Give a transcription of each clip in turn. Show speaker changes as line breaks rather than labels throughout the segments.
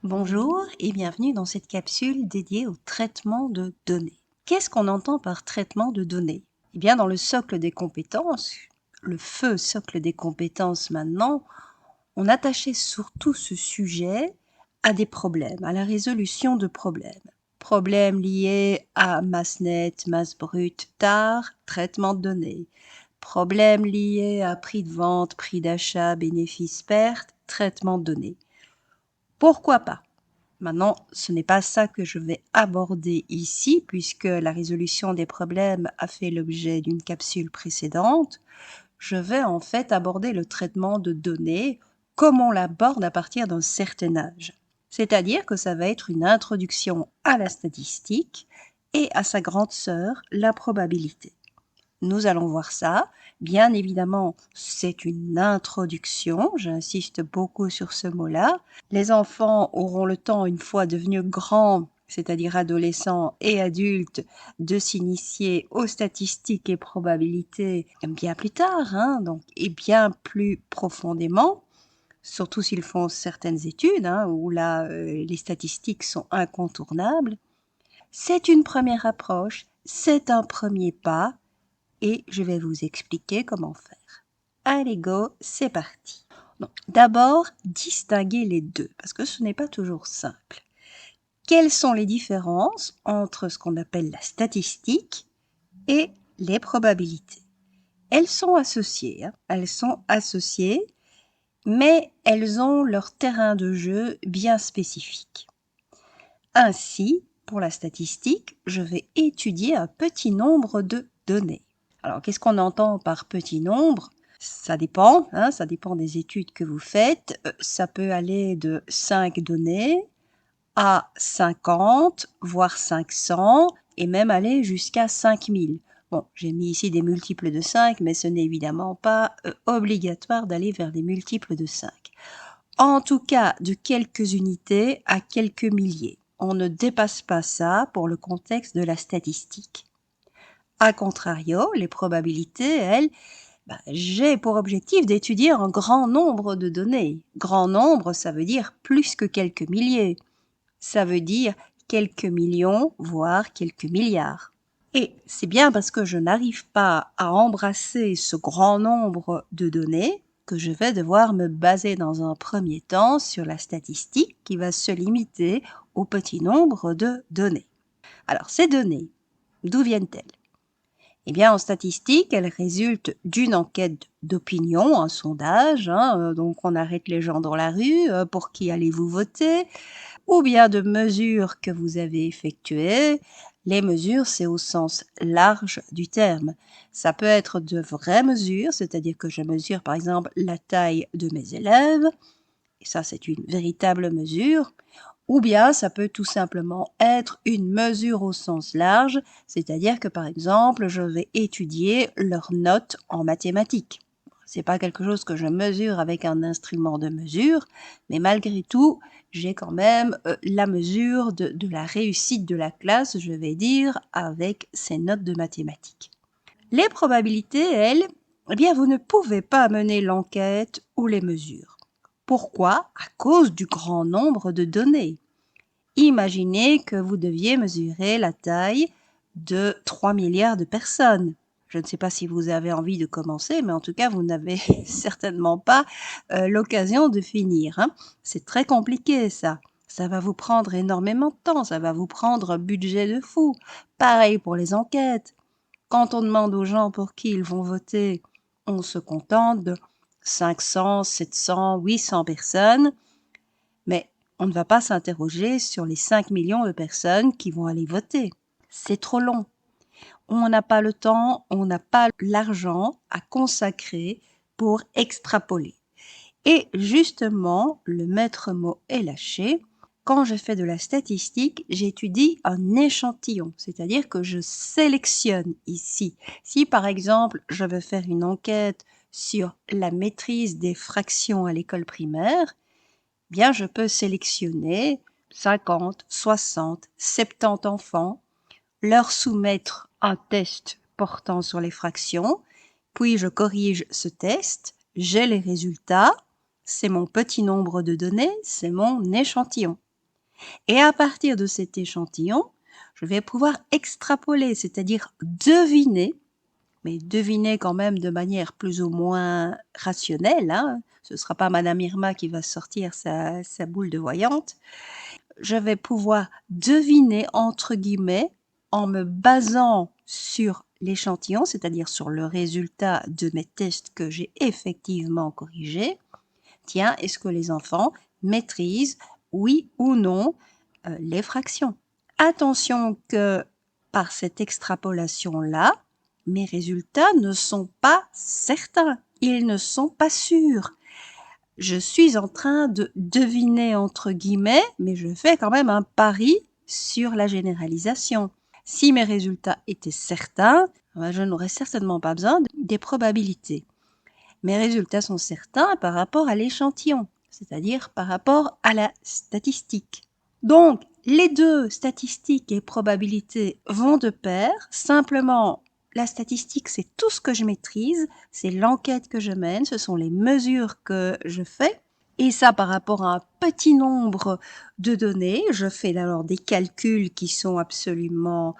Bonjour et bienvenue dans cette capsule dédiée au traitement de données. Qu'est-ce qu'on entend par traitement de données? Eh bien, dans le socle des compétences, le feu socle des compétences maintenant, on attachait surtout ce sujet à des problèmes, à la résolution de problèmes. Problèmes liés à masse nette, masse brute, TAR, traitement de données. Problèmes liés à prix de vente, prix d'achat, bénéfice, perte, traitement de données. Pourquoi pas? Maintenant, ce n'est pas ça que je vais aborder ici, puisque la résolution des problèmes a fait l'objet d'une capsule précédente. Je vais en fait aborder le traitement de données comme on l'aborde à partir d'un certain âge. C'est-à-dire que ça va être une introduction à la statistique et à sa grande sœur, la probabilité. Nous allons voir ça. Bien évidemment, c'est une introduction, j'insiste beaucoup sur ce mot-là. Les enfants auront le temps, une fois devenus grands, c'est-à-dire adolescents et adultes, de s'initier aux statistiques et probabilités bien plus tard, donc, et bien plus profondément, surtout s'ils font certaines études, où là, les statistiques sont incontournables. C'est une première approche, c'est un premier pas, et je vais vous expliquer comment faire. Allez go, c'est parti. D'abord, distinguer les deux, parce que ce n'est pas toujours simple. Quelles sont les différences entre ce qu'on appelle la statistique et les probabilités? Elles sont associées, mais elles ont leur terrain de jeu bien spécifique. Ainsi, pour la statistique, je vais étudier un petit nombre de données. Alors, qu'est-ce qu'on entend par petit nombre? Ça dépend, ça dépend des études que vous faites. Ça peut aller de 5 données à 50, voire 500, et même aller jusqu'à 5000. Bon, j'ai mis ici des multiples de 5, mais ce n'est évidemment pas obligatoire d'aller vers des multiples de 5. En tout cas, de quelques unités à quelques milliers. On ne dépasse pas ça pour le contexte de la statistique. A contrario, les probabilités, elles, j'ai pour objectif d'étudier un grand nombre de données. Grand nombre, ça veut dire plus que quelques milliers. Ça veut dire quelques millions, voire quelques milliards. Et c'est bien parce que je n'arrive pas à embrasser ce grand nombre de données que je vais devoir me baser dans un premier temps sur la statistique qui va se limiter au petit nombre de données. Alors, ces données, d'où viennent-elles? Eh bien, en statistique, elles résultent d'une enquête d'opinion, un sondage, donc on arrête les gens dans la rue, pour qui allez-vous voter, ou bien de mesures que vous avez effectuées. Les mesures, c'est au sens large du terme. Ça peut être de vraies mesures, c'est-à-dire que je mesure par exemple la taille de mes élèves, et ça c'est une véritable mesure, ou bien ça peut tout simplement être une mesure au sens large, c'est-à-dire que par exemple, je vais étudier leurs notes en mathématiques. C'est pas quelque chose que je mesure avec un instrument de mesure, mais malgré tout, j'ai quand même la mesure de la réussite de la classe, je vais dire, avec ces notes de mathématiques. Les probabilités, elles, eh bien, vous ne pouvez pas mener l'enquête ou les mesures. Pourquoi? À cause du grand nombre de données. Imaginez que vous deviez mesurer la taille de 3 milliards de personnes. Je ne sais pas si vous avez envie de commencer, mais en tout cas, vous n'avez certainement pas l'occasion de finir. C'est très compliqué, ça. Ça va vous prendre énormément de temps, ça va vous prendre un budget de fou. Pareil pour les enquêtes. Quand on demande aux gens pour qui ils vont voter, on se contente de 500, 700, 800 personnes, mais on ne va pas s'interroger sur les 5 millions de personnes qui vont aller voter. C'est trop long. On n'a pas le temps, on n'a pas l'argent à consacrer pour extrapoler. Et justement, le maître mot est lâché. Quand je fais de la statistique, j'étudie un échantillon, c'est-à-dire que je sélectionne ici. Si par exemple, je veux faire une enquête sur la maîtrise des fractions à l'école primaire, bien je peux sélectionner 50, 60, 70 enfants, leur soumettre un test portant sur les fractions, puis je corrige ce test, j'ai les résultats, c'est mon petit nombre de données, c'est mon échantillon. Et à partir de cet échantillon, je vais pouvoir extrapoler, c'est-à-dire deviner, mais deviner quand même de manière plus ou moins rationnelle, hein. Ce ne sera pas Madame Irma qui va sortir sa boule de voyante. Je vais pouvoir deviner, entre guillemets, en me basant sur l'échantillon, c'est-à-dire sur le résultat de mes tests que j'ai effectivement corrigés. Tiens, est-ce que les enfants maîtrisent, oui ou non, les fractions? Attention que par cette extrapolation-là, mes résultats ne sont pas certains, ils ne sont pas sûrs. Je suis en train de deviner entre guillemets, mais je fais quand même un pari sur la généralisation. Si mes résultats étaient certains, je n'aurais certainement pas besoin des probabilités. Mes résultats sont certains par rapport à l'échantillon, c'est-à-dire par rapport à la statistique. Donc, les deux, statistiques et probabilité, vont de pair. Simplement, la statistique, c'est tout ce que je maîtrise, c'est l'enquête que je mène, ce sont les mesures que je fais. Et ça, par rapport à un petit nombre de données, je fais alors des calculs qui sont absolument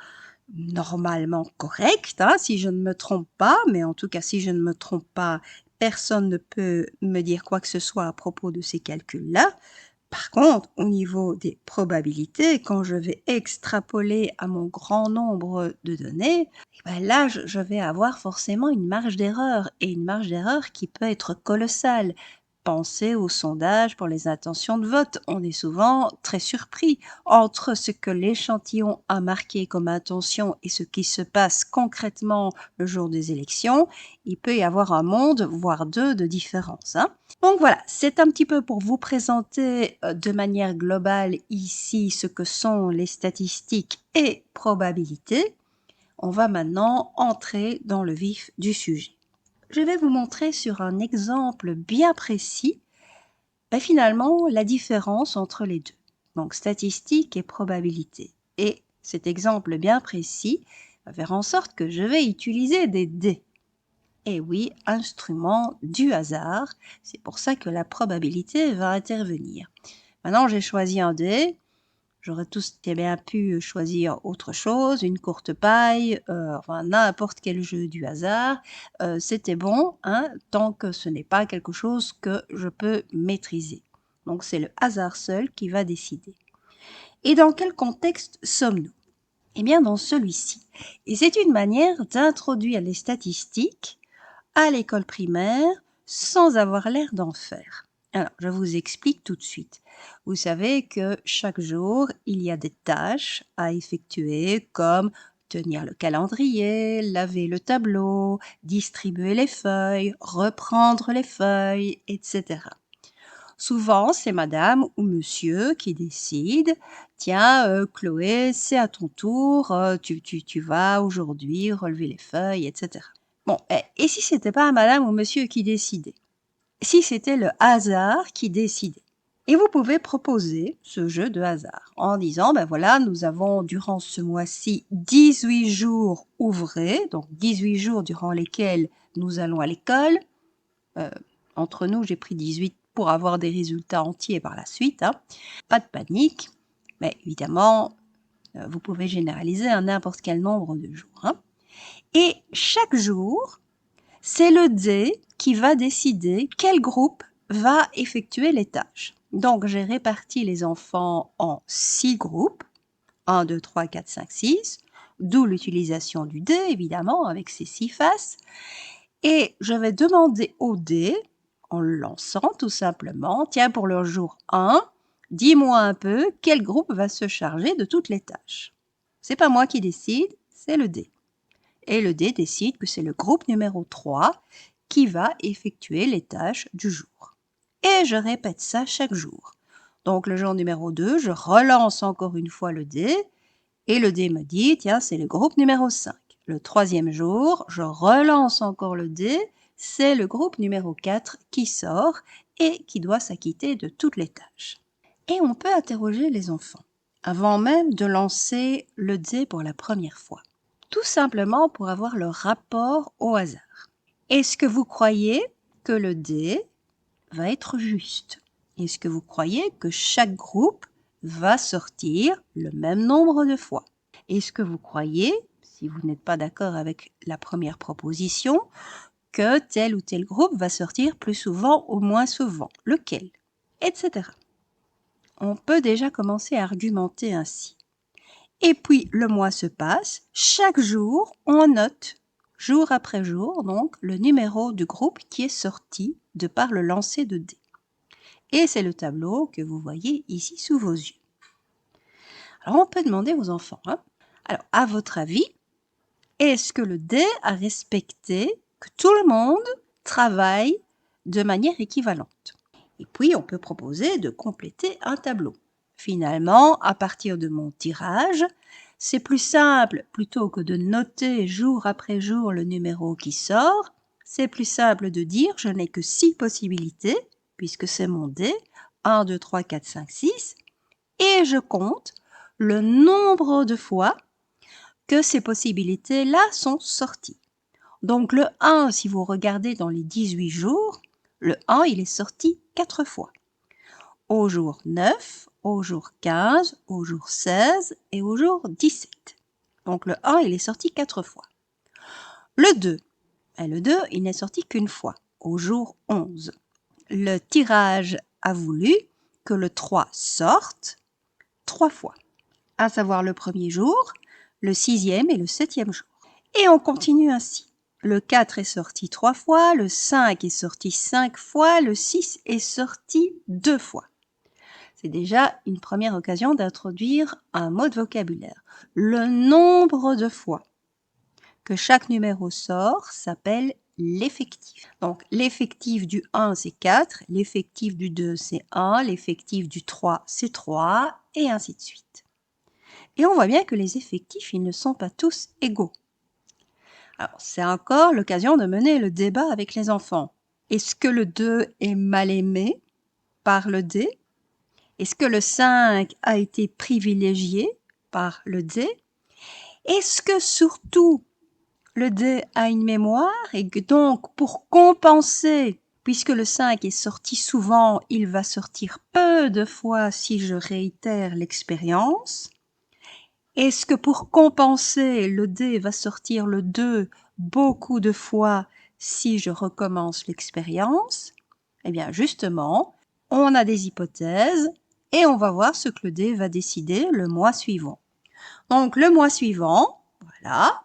normalement corrects, hein, si je ne me trompe pas, mais en tout cas, si je ne me trompe pas, personne ne peut me dire quoi que ce soit à propos de ces calculs-là. Par contre, au niveau des probabilités, quand je vais extrapoler à mon grand nombre de données, là, je vais avoir forcément une marge d'erreur, et une marge d'erreur qui peut être colossale. Pensez aux sondages pour les intentions de vote. On est souvent très surpris entre ce que l'échantillon a marqué comme intention et ce qui se passe concrètement le jour des élections. Il peut y avoir un monde, voire deux, de différence, hein. Donc voilà, c'est un petit peu pour vous présenter de manière globale ici ce que sont les statistiques et probabilités. On va maintenant entrer dans le vif du sujet. Je vais vous montrer sur un exemple bien précis, finalement, la différence entre les deux. Donc, statistiques et probabilité. Et cet exemple bien précis va faire en sorte que je vais utiliser des dés. Et oui, instrument du hasard. C'est pour ça que la probabilité va intervenir. Maintenant, j'ai choisi un dé. J'aurais tous bien pu choisir autre chose, une courte paille, enfin n'importe quel jeu du hasard. C'était bon, hein, tant que ce n'est pas quelque chose que je peux maîtriser. Donc c'est le hasard seul qui va décider. Et dans quel contexte sommes-nous? Eh bien dans celui-ci. Et c'est une manière d'introduire les statistiques à l'école primaire sans avoir l'air d'en faire. Alors, je vous explique tout de suite. Vous savez que chaque jour, il y a des tâches à effectuer comme tenir le calendrier, laver le tableau, distribuer les feuilles, reprendre les feuilles, etc. Souvent, c'est madame ou monsieur qui décide. Tiens, Chloé, c'est à ton tour, tu vas aujourd'hui relever les feuilles, etc. Bon, et si c'était pas madame ou monsieur qui décidait? Si c'était le hasard qui décidait? Et vous pouvez proposer ce jeu de hasard en disant, ben voilà, nous avons durant ce mois-ci 18 jours ouvrés, donc 18 jours durant lesquels nous allons à l'école. Entre nous, j'ai pris 18 pour avoir des résultats entiers par la suite, hein. Pas de panique, mais évidemment, vous pouvez généraliser à n'importe quel nombre de jours, hein. Et chaque jour, c'est le dé qui va décider quel groupe va effectuer les tâches. Donc, j'ai réparti les enfants en 6 groupes, 1, 2, 3, 4, 5, 6, d'où l'utilisation du dé, évidemment, avec ses 6 faces. Et je vais demander au dé, en le lançant tout simplement, tiens, pour le jour 1, dis-moi un peu quel groupe va se charger de toutes les tâches. C'est pas moi qui décide, c'est le dé. Et le dé décide que c'est le groupe numéro 3 qui va effectuer les tâches du jour. Et je répète ça chaque jour. Donc le jour numéro 2, je relance encore une fois le dé et le dé me dit, tiens, c'est le groupe numéro 5. Le troisième jour, je relance encore le dé, c'est le groupe numéro 4 qui sort et qui doit s'acquitter de toutes les tâches. Et on peut interroger les enfants avant même de lancer le dé pour la première fois. Tout simplement pour avoir le rapport au hasard. Est-ce que vous croyez que le dé va être juste? Est-ce que vous croyez que chaque groupe va sortir le même nombre de fois. Est-ce que vous croyez, si vous n'êtes pas d'accord avec la première proposition, que tel ou tel groupe va sortir plus souvent ou moins souvent? Lequel? Etc. On peut déjà commencer à argumenter ainsi. Et puis, le mois se passe. Chaque jour, on note, jour après jour, donc, le numéro du groupe qui est sorti de par le lancer de dés. Et c'est le tableau que vous voyez ici sous vos yeux. Alors, on peut demander aux enfants, alors, à votre avis, est-ce que le dé a respecté que tout le monde travaille de manière équivalente? Et puis, on peut proposer de compléter un tableau. Finalement, à partir de mon tirage, c'est plus simple, plutôt que de noter jour après jour le numéro qui sort, c'est plus simple de dire je n'ai que 6 possibilités, puisque c'est mon dé, 1, 2, 3, 4, 5, 6, et je compte le nombre de fois que ces possibilités-là sont sorties. Donc le 1, si vous regardez dans les 18 jours, le 1, il est sorti 4 fois. Au jour 9, au jour 15, au jour 16 et au jour 17. Donc le 1, il est sorti 4 fois. Le 2, il n'est sorti qu'une fois, au jour 11. Le tirage a voulu que le 3 sorte 3 fois, à savoir le premier jour, le 6e et le 7e jour. Et on continue ainsi. Le 4 est sorti 3 fois, le 5 est sorti 5 fois, le 6 est sorti 2 fois. C'est déjà une première occasion d'introduire un mot de vocabulaire. Le nombre de fois que chaque numéro sort s'appelle l'effectif. Donc l'effectif du 1 c'est 4, l'effectif du 2 c'est 1, l'effectif du 3 c'est 3 et ainsi de suite. Et on voit bien que les effectifs, ils ne sont pas tous égaux. Alors c'est encore l'occasion de mener le débat avec les enfants. Est-ce que le 2 est mal aimé par le dé? Est-ce que le 5 a été privilégié par le dé? Est-ce que surtout le dé a une mémoire et que donc pour compenser, puisque le 5 est sorti souvent, il va sortir peu de fois si je réitère l'expérience? Est-ce que pour compenser, le dé va sortir le 2 beaucoup de fois si je recommence l'expérience? Eh bien justement, on a des hypothèses et on va voir ce que le dé va décider le mois suivant. Donc le mois suivant, voilà,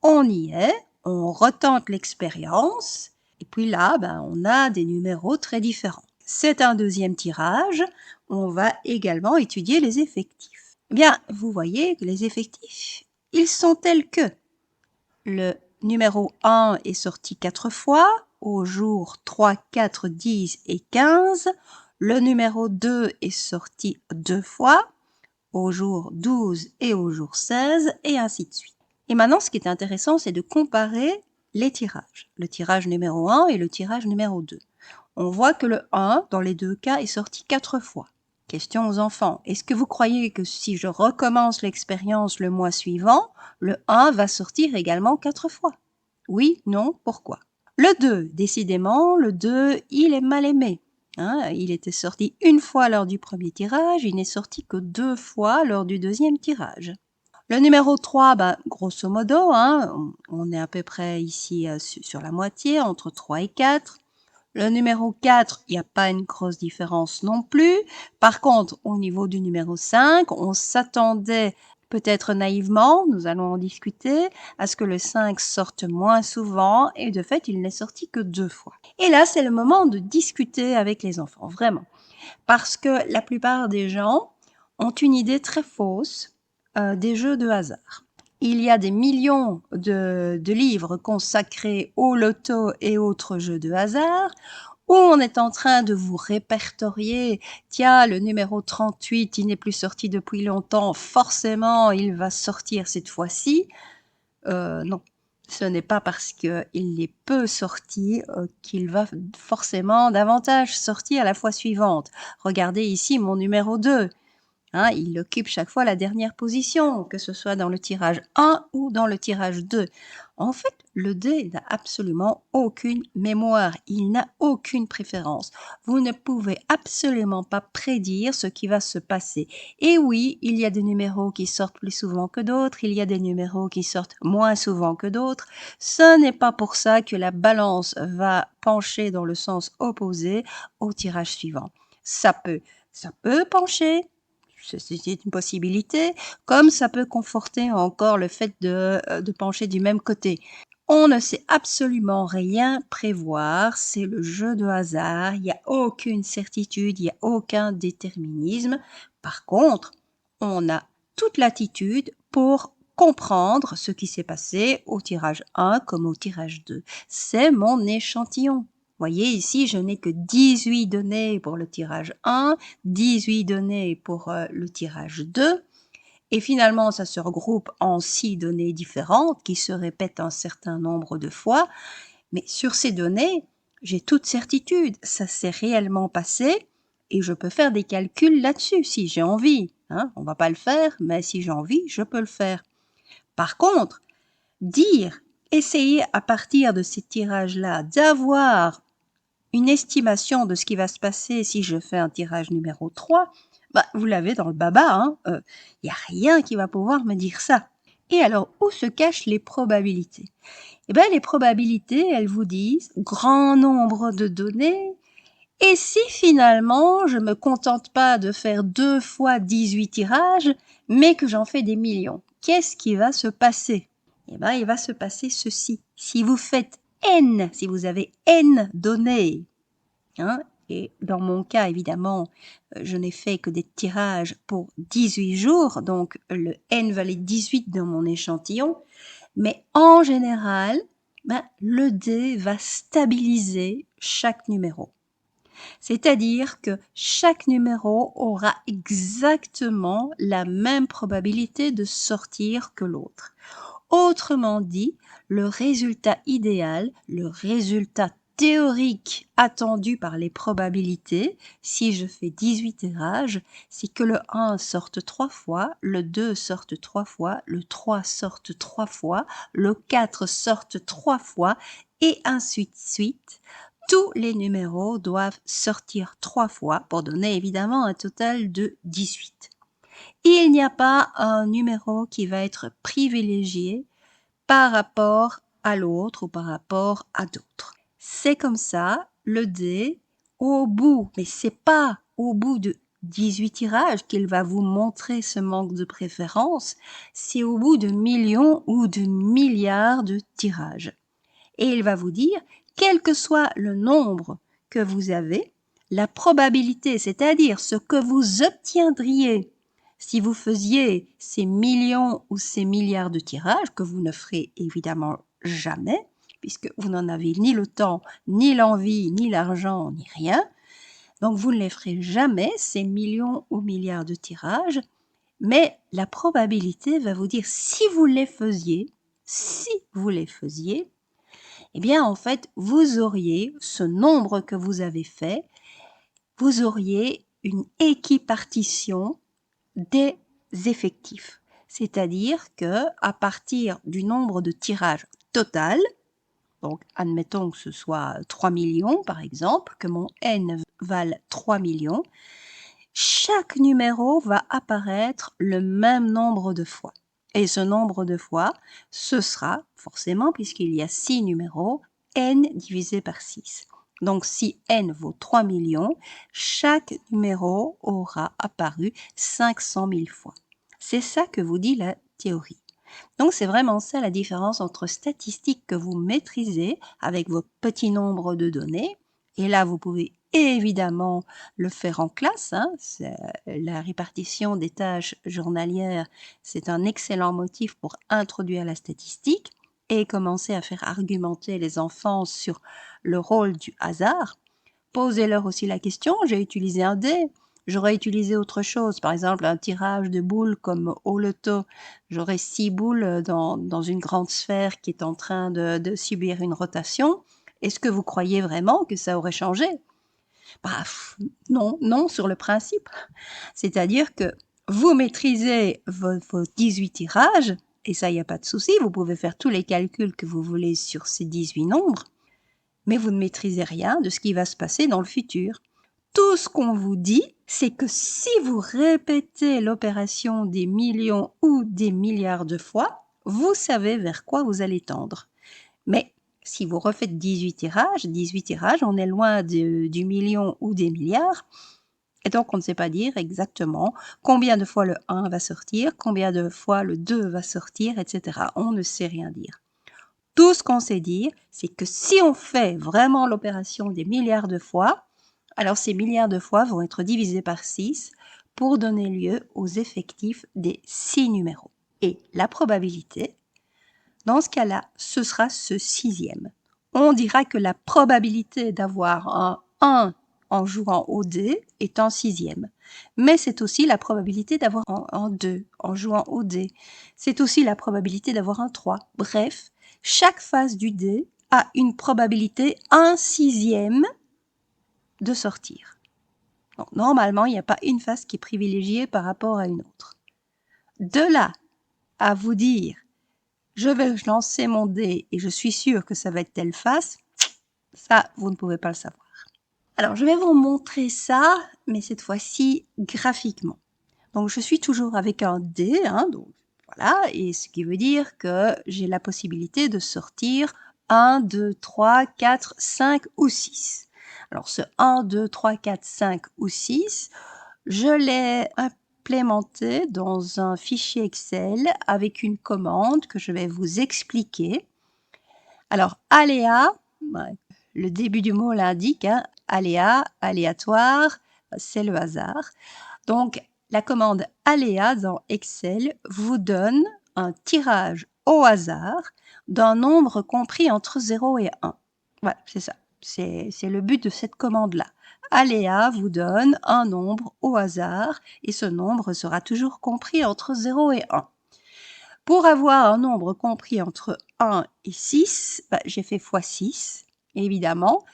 on y est, on retente l'expérience et puis là, on a des numéros très différents. C'est un deuxième tirage, on va également étudier les effectifs. Eh bien, vous voyez que les effectifs, ils sont tels que le numéro 1 est sorti 4 fois, au jour 3, 4, 10 et 15. Le numéro 2 est sorti 2 fois, au jour 12 et au jour 16, et ainsi de suite. Et maintenant, ce qui est intéressant, c'est de comparer les tirages. Le tirage numéro 1 et le tirage numéro 2. On voit que le 1, dans les deux cas, est sorti 4 fois. Question aux enfants. Est-ce que vous croyez que si je recommence l'expérience le mois suivant, le 1 va sortir également 4 fois? Oui, non, pourquoi? Le 2, décidément, le 2, il est mal aimé. Il était sorti une fois lors du premier tirage, il n'est sorti que 2 fois lors du deuxième tirage. Le numéro 3, grosso modo, on est à peu près ici sur la moitié, entre 3 et 4. Le numéro 4, il n'y a pas une grosse différence non plus. Par contre, au niveau du numéro 5, on s'attendait peut-être naïvement, nous allons en discuter, à ce que le 5 sorte moins souvent et de fait, il n'est sorti que 2 fois. Et là, c'est le moment de discuter avec les enfants, vraiment. Parce que la plupart des gens ont une idée très fausse des jeux de hasard. Il y a des millions de livres consacrés au loto et autres jeux de hasard où on est en train de vous répertorier, tiens, le numéro 38, il n'est plus sorti depuis longtemps, forcément, il va sortir cette fois-ci. Non, ce n'est pas parce qu'il est peu sorti qu'il va forcément davantage sortir la fois suivante. Regardez ici mon numéro 2. Il occupe chaque fois la dernière position, que ce soit dans le tirage 1 ou dans le tirage 2. En fait, le dé n'a absolument aucune mémoire, il n'a aucune préférence. Vous ne pouvez absolument pas prédire ce qui va se passer. Et oui, il y a des numéros qui sortent plus souvent que d'autres, il y a des numéros qui sortent moins souvent que d'autres. Ce n'est pas pour ça que la balance va pencher dans le sens opposé au tirage suivant. Ça peut pencher, c'est une possibilité, comme ça peut conforter encore le fait de pencher du même côté. On ne sait absolument rien prévoir, c'est le jeu de hasard, il n'y a aucune certitude, il n'y a aucun déterminisme. Par contre, on a toute l'attitude pour comprendre ce qui s'est passé au tirage 1 comme au tirage 2. C'est mon échantillon. Voyez ici, je n'ai que 18 données pour le tirage 1, 18 données pour le tirage 2. Et finalement, ça se regroupe en 6 données différentes qui se répètent un certain nombre de fois. Mais sur ces données, j'ai toute certitude, ça s'est réellement passé et je peux faire des calculs là-dessus si j'ai envie. Hein, on ne va pas le faire, mais si j'ai envie, je peux le faire. Par contre, essayer à partir de ces tirages-là d'avoir une estimation de ce qui va se passer si je fais un tirage numéro 3, vous l'avez dans le baba, hein, y a rien qui va pouvoir me dire ça. Et alors, où se cachent les probabilités? Eh bien, les probabilités, elles vous disent grand nombre de données, et si finalement je me contente pas de faire 2 fois 18 tirages, mais que j'en fais des millions, qu'est-ce qui va se passer? Eh bien, il va se passer ceci. Si vous faites n, si vous avez n données, hein, et dans mon cas, évidemment, je n'ai fait que des tirages pour 18 jours, donc le n valait 18 dans mon échantillon, mais en général, le dé va stabiliser chaque numéro. C'est-à-dire que chaque numéro aura exactement la même probabilité de sortir que l'autre. Autrement dit, le résultat idéal, le résultat théorique attendu par les probabilités, si je fais 18 tirages, c'est que le 1 sorte 3 fois, le 2 sorte 3 fois, le 3 sorte 3 fois, le 4 sorte 3 fois, et ainsi de suite. Tous les numéros doivent sortir 3 fois pour donner évidemment un total de 18. Il n'y a pas un numéro qui va être privilégié par rapport à l'autre ou par rapport à d'autres. C'est comme ça, le dé, au bout, mais c'est pas au bout de 18 tirages qu'il va vous montrer ce manque de préférence, c'est au bout de millions ou de milliards de tirages. Et il va vous dire, quel que soit le nombre que vous avez, la probabilité, c'est-à-dire ce que vous obtiendriez si vous faisiez ces millions ou ces milliards de tirages, que vous ne ferez évidemment jamais, puisque vous n'en avez ni le temps, ni l'envie, ni l'argent, ni rien. Donc vous ne les ferez jamais, ces millions ou milliards de tirages, mais la probabilité va vous dire si vous les faisiez, eh bien en fait, vous auriez ce nombre que vous avez fait, vous auriez une équipartition des effectifs. C'est-à-dire que à partir du nombre de tirages total, donc admettons que ce soit 3 millions par exemple, que mon n vale 3 millions, chaque numéro va apparaître le même nombre de fois. Et ce nombre de fois, ce sera forcément, puisqu'il y a 6 numéros, n divisé par 6. Donc si n vaut 3 millions, chaque numéro aura apparu 500 000 fois. C'est ça que vous dit la théorie. Donc c'est vraiment ça la différence entre statistiques que vous maîtrisez avec vos petits nombres de données, et là vous pouvez évidemment le faire en classe, hein. La répartition des tâches journalières, c'est un excellent motif pour introduire la statistique et commencer à faire argumenter les enfants sur le rôle du hasard. Posez-leur aussi la question, j'ai utilisé un dé, j'aurais utilisé autre chose, par exemple un tirage de boules comme au loto, j'aurais 6 boules dans une grande sphère qui est en train de subir une rotation. Est-ce que vous croyez vraiment que ça aurait changé? Non, sur le principe. C'est-à-dire que vous maîtrisez vos 18 tirages Et ça, il n'y a pas de souci, vous pouvez faire tous les calculs que vous voulez sur ces 18 nombres, mais vous ne maîtrisez rien de ce qui va se passer dans le futur. Tout ce qu'on vous dit, c'est que si vous répétez l'opération des millions ou des milliards de fois, vous savez vers quoi vous allez tendre. Mais si vous refaites 18 tirages, on est loin du million ou des milliards. Et donc, on ne sait pas dire exactement combien de fois le 1 va sortir, combien de fois le 2 va sortir, etc. On ne sait rien dire. Tout ce qu'on sait dire, c'est que si on fait vraiment l'opération des milliards de fois, alors ces milliards de fois vont être divisés par 6 pour donner lieu aux effectifs des 6 numéros. Et la probabilité, dans ce cas-là, ce sera ce 6e. On dira que la probabilité d'avoir un 1 en jouant au dé est un 6e. Mais c'est aussi la probabilité d'avoir un 2 en jouant au dé. C'est aussi la probabilité d'avoir un 3. Bref, chaque face du dé a une probabilité 1/6e de sortir. Donc, normalement, il n'y a pas une face qui est privilégiée par rapport à une autre. De là à vous dire, je vais lancer mon dé et je suis sûr que ça va être telle face, ça, vous ne pouvez pas le savoir. Alors, je vais vous montrer ça, mais cette fois-ci graphiquement. Donc, je suis toujours avec un dé, donc voilà, et ce qui veut dire que j'ai la possibilité de sortir 1, 2, 3, 4, 5 ou 6. Alors, ce 1, 2, 3, 4, 5 ou 6, je l'ai implémenté dans un fichier Excel avec une commande que je vais vous expliquer. Alors, aléa, le début du mot l'indique, aléa, aléatoire, c'est le hasard. Donc, la commande aléa dans Excel vous donne un tirage au hasard d'un nombre compris entre 0 et 1. Voilà, c'est ça. C'est le but de cette commande-là. Aléa vous donne un nombre au hasard et ce nombre sera toujours compris entre 0 et 1. Pour avoir un nombre compris entre 1 et 6, j'ai fait x6, évidemment,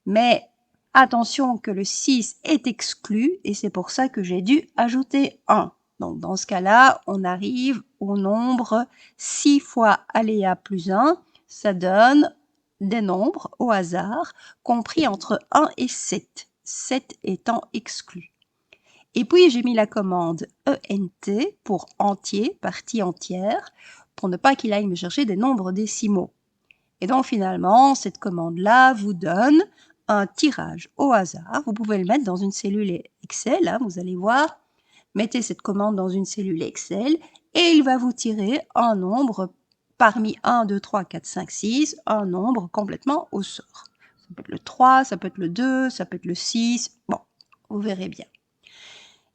mais attention que le 6 est exclu et c'est pour ça que j'ai dû ajouter 1. Donc dans ce cas-là, on arrive au nombre 6 fois aléa plus 1, ça donne des nombres au hasard compris entre 1 et 7, 7 étant exclu. Et puis j'ai mis la commande ENT pour entier, partie entière, pour ne pas qu'il aille me chercher des nombres décimaux. Et donc finalement, cette commande-là vous donne un tirage au hasard. Vous pouvez le mettre dans une cellule Excel, vous allez voir. Mettez cette commande dans une cellule Excel et il va vous tirer un nombre parmi 1, 2, 3, 4, 5, 6, un nombre complètement au sort. Ça peut être le 3, ça peut être le 2, ça peut être le 6. Bon, vous verrez bien.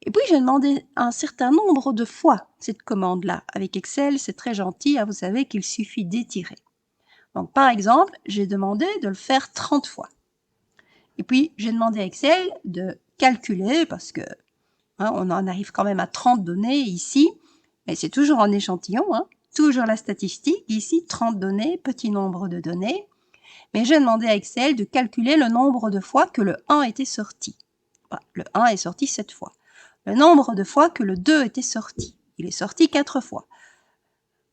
Et puis, j'ai demandé un certain nombre de fois cette commande-là. Avec Excel, c'est très gentil, vous savez qu'il suffit d'étirer. Donc, par exemple, j'ai demandé de le faire 30 fois. Et puis, j'ai demandé à Excel de calculer, parce que on en arrive quand même à 30 données ici, mais c'est toujours un échantillon, toujours la statistique, ici 30 données, petit nombre de données. Mais j'ai demandé à Excel de calculer le nombre de fois que le 1 était sorti. Le 1 est sorti 7 fois. Le nombre de fois que le 2 était sorti. Il est sorti 4 fois.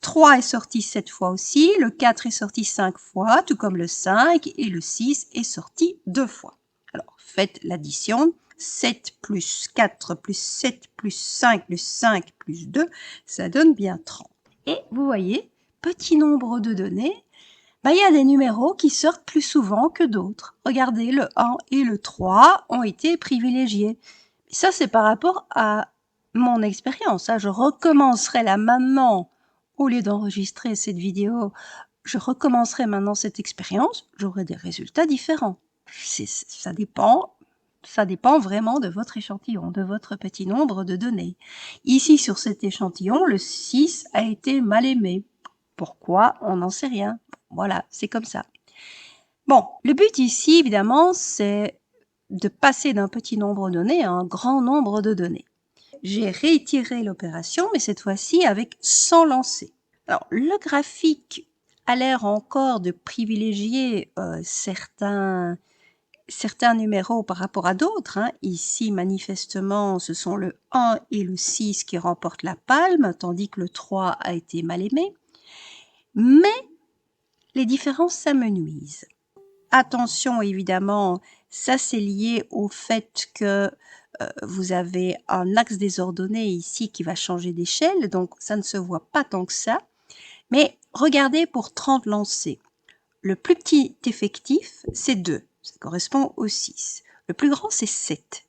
3 est sorti 7 fois aussi, le 4 est sorti 5 fois, tout comme le 5, et le 6 est sorti 2 fois. Alors, faites l'addition. 7 plus 4 plus 7 plus 5 plus 5 plus 2, ça donne bien 30. Et vous voyez, petit nombre de données, il y a des numéros qui sortent plus souvent que d'autres. Regardez, le 1 et le 3 ont été privilégiés. Ça, c'est par rapport à mon expérience. Je recommencerai là maintenant, au lieu d'enregistrer cette vidéo, je recommencerai maintenant cette expérience, j'aurai des résultats différents. Ça dépend vraiment de votre échantillon, de votre petit nombre de données. Ici, sur cet échantillon, le 6 a été mal aimé. Pourquoi? On n'en sait rien. Voilà, c'est comme ça. Bon, le but ici, évidemment, c'est de passer d'un petit nombre de données à un grand nombre de données. J'ai réitéré l'opération, mais cette fois-ci avec 100 lancers. Alors, le graphique a l'air encore de privilégier certains certains numéros par rapport à d'autres, hein. Ici, manifestement, ce sont le 1 et le 6 qui remportent la palme, tandis que le 3 a été mal aimé. Mais les différences s'amenuisent. Attention, évidemment, ça c'est lié au fait que vous avez un axe désordonné ici qui va changer d'échelle, donc ça ne se voit pas tant que ça. Mais regardez pour 30 lancers. Le plus petit effectif, c'est 2. Ça correspond au 6. Le plus grand, c'est 7.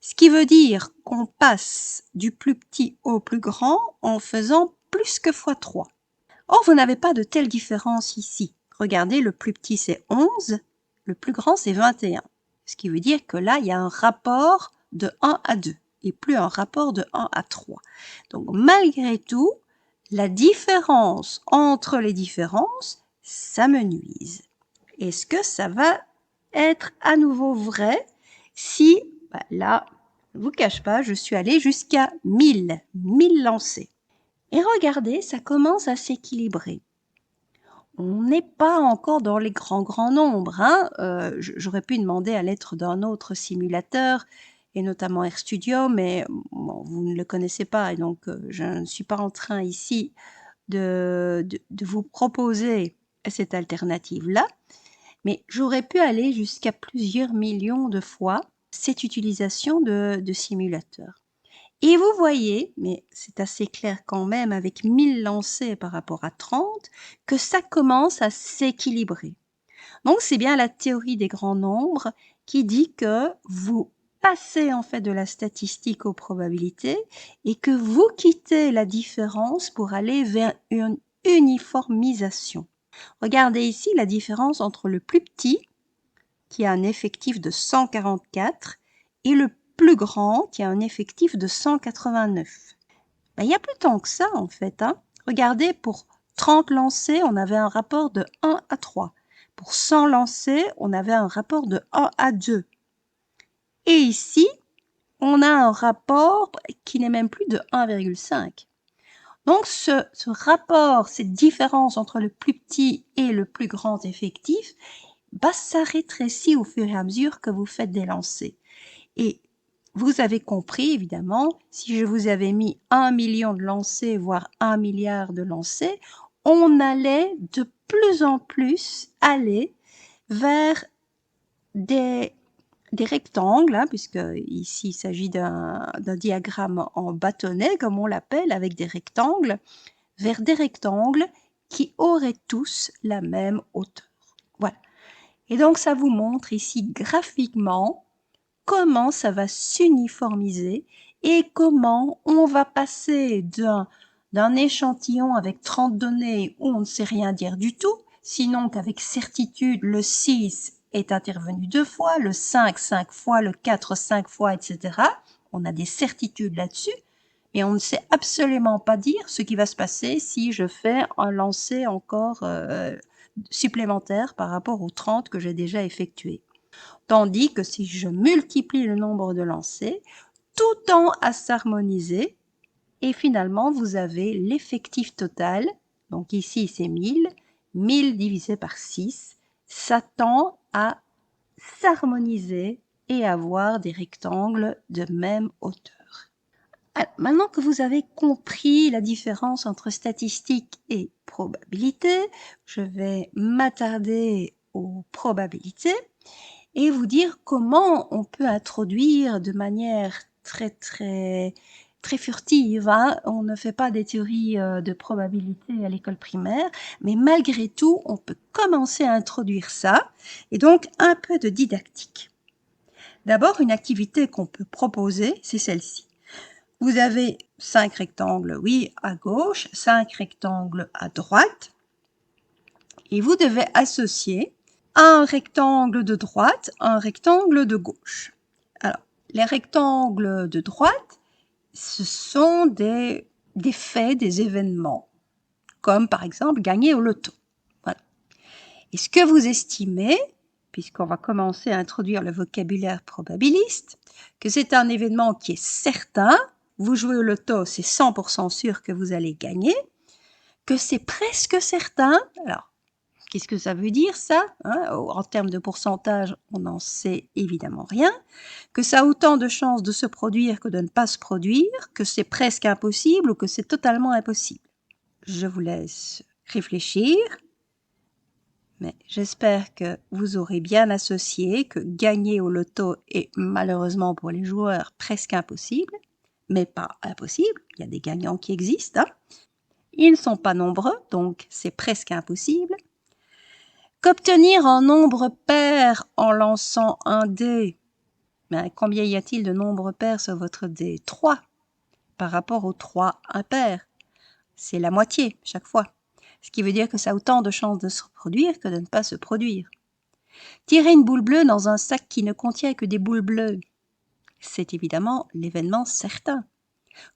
Ce qui veut dire qu'on passe du plus petit au plus grand en faisant plus que x3. Or, vous n'avez pas de telle différence ici. Regardez, le plus petit, c'est 11. Le plus grand, c'est 21. Ce qui veut dire que là, il y a un rapport de 1 à 2 et plus un rapport de 1 à 3. Donc, malgré tout, la différence entre les différences s'amenuise. Est-ce que ça va être à nouveau vrai si, là, je ne vous cache pas, je suis allée jusqu'à 1000 lancés. Et regardez, ça commence à s'équilibrer. On n'est pas encore dans les grands nombres, hein. J'aurais pu demander à l'aide d'un autre simulateur, et notamment RStudio, mais bon, vous ne le connaissez pas, et donc je ne suis pas en train ici de vous proposer cette alternative-là. Mais j'aurais pu aller jusqu'à plusieurs millions de fois cette utilisation de simulateurs. Et vous voyez, mais c'est assez clair quand même avec 1000 lancés par rapport à 30, que ça commence à s'équilibrer. Donc c'est bien la théorie des grands nombres qui dit que vous passez en fait de la statistique aux probabilités et que vous quittez la différence pour aller vers une uniformisation. Regardez ici la différence entre le plus petit, qui a un effectif de 144, et le plus grand, qui a un effectif de 189. Il n'y a plus tant que ça, en fait, hein. Regardez, pour 30 lancers, on avait un rapport de 1 à 3. Pour 100 lancers, on avait un rapport de 1 à 2. Et ici, on a un rapport qui n'est même plus de 1,5. Donc, ce rapport, cette différence entre le plus petit et le plus grand effectif, ça rétrécit au fur et à mesure que vous faites des lancers. Et vous avez compris, évidemment, si je vous avais mis 1 million de lancers, voire 1 milliard de lancers, on allait de plus en plus aller vers des rectangles, hein, puisque ici il s'agit d'un diagramme en bâtonnet, comme on l'appelle, avec des rectangles, vers des rectangles qui auraient tous la même hauteur. Voilà. Et donc ça vous montre ici graphiquement comment ça va s'uniformiser et comment on va passer d'un échantillon avec 30 données où on ne sait rien dire du tout, sinon qu'avec certitude le 6 est intervenu 2 fois, le 5 fois, le 4 5 fois, etc. On a des certitudes là-dessus, mais on ne sait absolument pas dire ce qui va se passer si je fais un lancer encore supplémentaire par rapport aux 30 que j'ai déjà effectués. Tandis que si je multiplie le nombre de lancers, tout tend à s'harmoniser et finalement vous avez l'effectif total, donc ici c'est 1000, 1000 divisé par 6, ça tend à s'harmoniser et avoir des rectangles de même hauteur. Alors, maintenant que vous avez compris la différence entre statistique et probabilité, je vais m'attarder aux probabilités et vous dire comment on peut introduire de manière très furtive, hein. On ne fait pas des théories de probabilité à l'école primaire, mais malgré tout, on peut commencer à introduire ça, et donc un peu de didactique. D'abord, une activité qu'on peut proposer, c'est celle-ci. Vous avez 5 rectangles, oui, à gauche, 5 rectangles à droite, et vous devez associer un rectangle de droite, un rectangle de gauche. Alors, les rectangles de droite, ce sont des faits, des événements, comme par exemple gagner au loto. Voilà. Et ce que vous estimez, puisqu'on va commencer à introduire le vocabulaire probabiliste, que c'est un événement qui est certain, vous jouez au loto, c'est 100% sûr que vous allez gagner, que c'est presque certain, alors Qu'est-ce que ça veut dire ça, hein? En termes de pourcentage, on n'en sait évidemment rien. Que ça a autant de chances de se produire que de ne pas se produire, que c'est presque impossible ou que c'est totalement impossible. Je vous laisse réfléchir, mais j'espère que vous aurez bien associé que gagner au loto est malheureusement pour les joueurs presque impossible, mais pas impossible, il y a des gagnants qui existent, hein. Ils ne sont pas nombreux, donc c'est presque impossible. Qu'obtenir un nombre pair en lançant un dé, ben, combien y a-t-il de nombres pairs sur votre dé? 3 par rapport aux 3 impairs. C'est la moitié chaque fois. Ce qui veut dire que ça a autant de chances de se produire que de ne pas se produire. Tirer une boule bleue dans un sac qui ne contient que des boules bleues, c'est évidemment l'événement certain.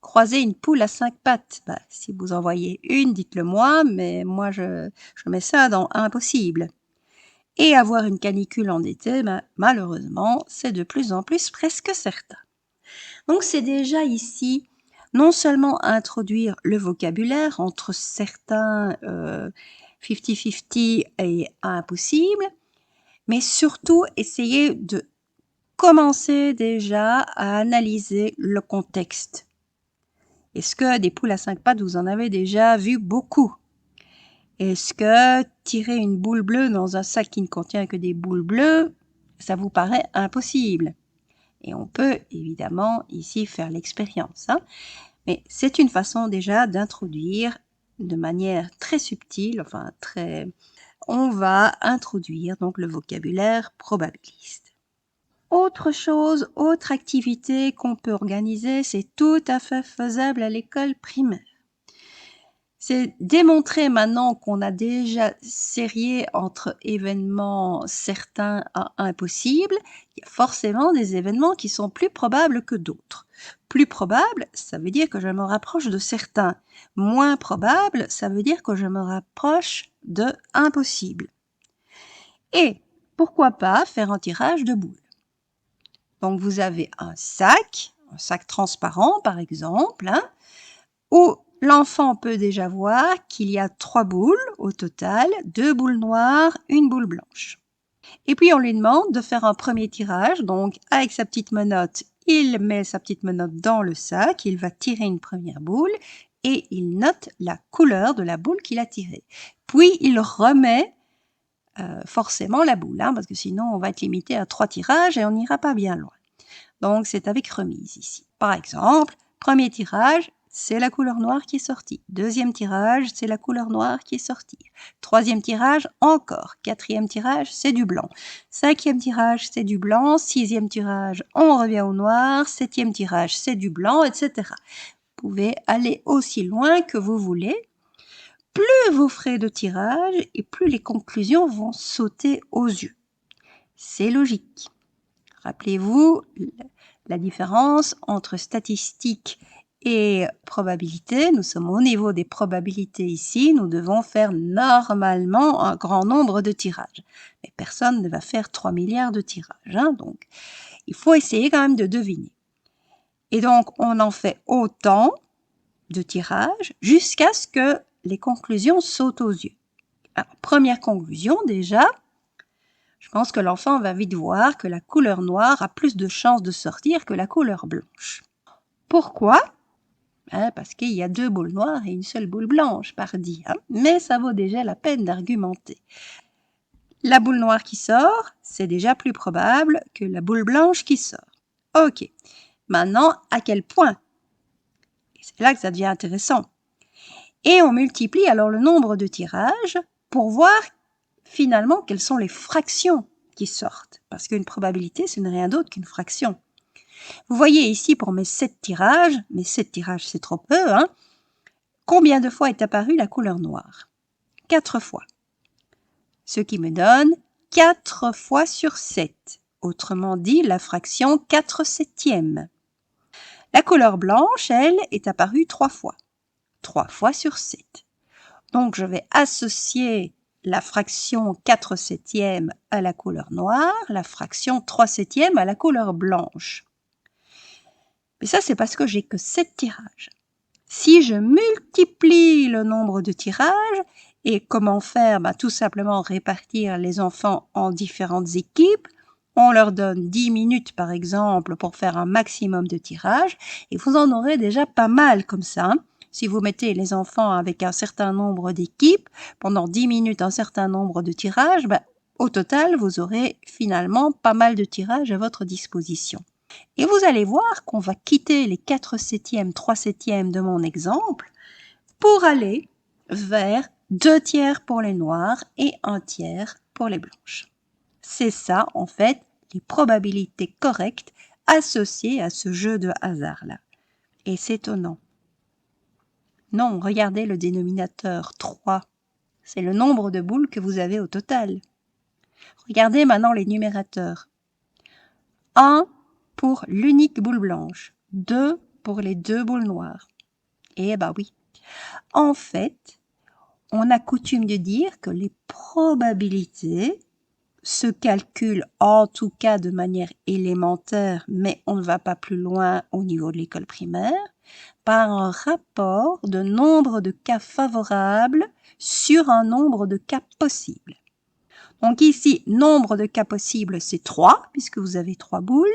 Croiser une poule à 5 pattes, ben, si vous en voyez une, dites-le moi, mais moi je mets ça dans impossible. Et avoir une canicule en été, ben, malheureusement, c'est de plus en plus presque certain. Donc c'est déjà ici non seulement introduire le vocabulaire entre certains 50-50 et impossible, mais surtout essayer de commencer déjà à analyser le contexte. Est-ce que des poules à 5 pattes, vous en avez déjà vu beaucoup? Est-ce que tirer une boule bleue dans un sac qui ne contient que des boules bleues, ça vous paraît impossible? Et on peut évidemment ici faire l'expérience, hein? Mais c'est une façon déjà d'introduire de manière très subtile, on va introduire donc le vocabulaire probabiliste. Autre chose, autre activité qu'on peut organiser, c'est tout à fait faisable à l'école primaire. C'est démontrer maintenant qu'on a déjà sérié entre événements certains à impossibles, il y a forcément des événements qui sont plus probables que d'autres. Plus probable, ça veut dire que je me rapproche de certains. Moins probable, ça veut dire que je me rapproche de impossible. Et pourquoi pas faire un tirage de boules. Donc vous avez un sac transparent par exemple, hein, où l'enfant peut déjà voir qu'il y a 3 boules au total, 2 boules noires, une boule blanche. Et puis on lui demande de faire un premier tirage, donc avec sa petite menotte, il met sa petite menotte dans le sac, il va tirer une première boule et il note la couleur de la boule qu'il a tirée. Puis il remet forcément la boule, hein, parce que sinon on va être limité à 3 tirages et on n'ira pas bien loin. Donc c'est avec remise ici. Par exemple, premier tirage, c'est la couleur noire qui est sortie. Deuxième tirage, c'est la couleur noire qui est sortie. Troisième tirage, encore. Quatrième tirage, c'est du blanc. Cinquième tirage, c'est du blanc. Sixième tirage, on revient au noir. Septième tirage, c'est du blanc, etc. Vous pouvez aller aussi loin que vous voulez. Plus vous ferez de tirages et plus les conclusions vont sauter aux yeux. C'est logique. Rappelez-vous la différence entre statistique et probabilité. Nous sommes au niveau des probabilités ici. Nous devons faire normalement un grand nombre de tirages. Mais personne ne va faire 3 milliards de tirages, hein, donc il faut essayer quand même de deviner. Et donc, on en fait autant de tirages jusqu'à ce que les conclusions sautent aux yeux. Alors, première conclusion déjà, je pense que l'enfant va vite voir que la couleur noire a plus de chances de sortir que la couleur blanche. Pourquoi? Parce qu'il y a 2 boules noires et une seule boule blanche, pardi, hein, mais ça vaut déjà la peine d'argumenter. La boule noire qui sort, c'est déjà plus probable que la boule blanche qui sort. Ok, maintenant, à quel point? C'est là que ça devient intéressant. Et on multiplie alors le nombre de tirages pour voir finalement quelles sont les fractions qui sortent. Parce qu'une probabilité, ce n'est rien d'autre qu'une fraction. Vous voyez ici pour mes 7 tirages, c'est trop peu, hein, combien de fois est apparue la couleur noire? 4 fois. Ce qui me donne 4 fois sur 7. Autrement dit, la fraction 4 septièmes. La couleur blanche, elle, est apparue 3 fois. 3 fois sur 7. Donc, je vais associer la fraction 4 septièmes à la couleur noire, la fraction 3 septièmes à la couleur blanche. Mais ça, c'est parce que j'ai que 7 tirages. Si je multiplie le nombre de tirages, Et comment faire? Tout simplement répartir les enfants en différentes équipes. On leur donne 10 minutes, par exemple, pour faire un maximum de tirages. Et vous en aurez déjà pas mal comme ça. Si vous mettez les enfants avec un certain nombre d'équipes, pendant 10 minutes, un certain nombre de tirages, au total, vous aurez finalement pas mal de tirages à votre disposition. Et vous allez voir qu'on va quitter les 4/7, 3/7 de mon exemple pour aller vers 2/3 pour les noirs et 1/3 pour les blanches. C'est ça, en fait, les probabilités correctes associées à ce jeu de hasard-là. Et c'est étonnant. Non, regardez le dénominateur 3. C'est le nombre de boules que vous avez au total. Regardez maintenant les numérateurs. 1 pour l'unique boule blanche, 2 pour les 2 boules noires. Eh ben oui. En fait, on a coutume de dire que les probabilités se calculent en tout cas de manière élémentaire, mais on ne va pas plus loin au niveau de l'école primaire, par un rapport de nombre de cas favorables sur un nombre de cas possibles. Donc ici, nombre de cas possibles, c'est 3, puisque vous avez 3 boules.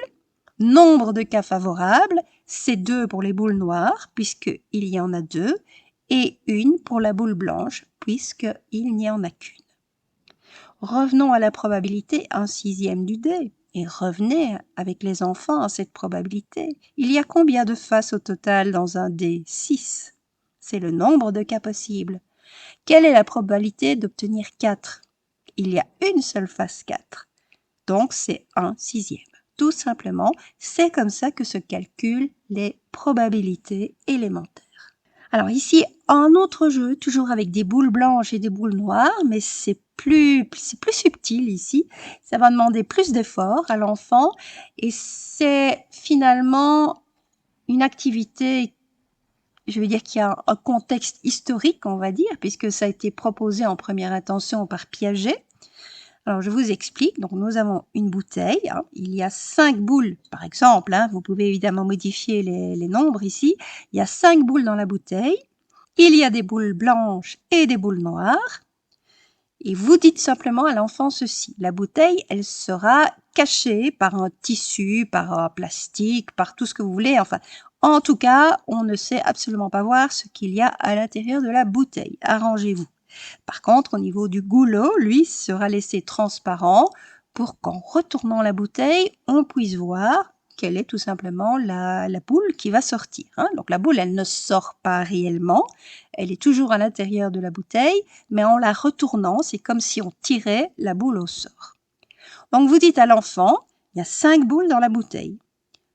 Nombre de cas favorables, c'est 2 pour les boules noires, puisqu'il y en a 2, et 1 pour la boule blanche, puisqu'il n'y en a qu'une. Revenons à la probabilité 1/6 du dé, et revenez avec les enfants à cette probabilité. Il y a combien de faces au total dans un dé? 6. C'est le nombre de cas possibles. Quelle est la probabilité d'obtenir 4? Il y a une seule face 4. Donc c'est 1/6. Tout simplement, c'est comme ça que se calculent les probabilités élémentaires. Alors ici, un autre jeu, toujours avec des boules blanches et des boules noires, mais c'est plus subtil ici. Ça va demander plus d'efforts à l'enfant et c'est finalement une activité, je veux dire, qui a un contexte historique, on va dire, puisque ça a été proposé en première intention par Piaget. Alors, je vous explique. Donc, nous avons une bouteille. Il y a 5 boules, par exemple. Vous pouvez évidemment modifier les nombres ici. Il y a 5 boules dans la bouteille. Il y a des boules blanches et des boules noires. Et vous dites simplement à l'enfant ceci. La bouteille, elle sera cachée par un tissu, par un plastique, par tout ce que vous voulez. Enfin, en tout cas, on ne sait absolument pas voir ce qu'il y a à l'intérieur de la bouteille. Arrangez-vous. Par contre, au niveau du goulot, lui, sera laissé transparent pour qu'en retournant la bouteille, on puisse voir quelle est tout simplement la boule qui va sortir. Donc la boule, elle ne sort pas réellement, elle est toujours à l'intérieur de la bouteille, mais en la retournant, c'est comme si on tirait la boule au sort. Donc vous dites à l'enfant, il y a 5 boules dans la bouteille.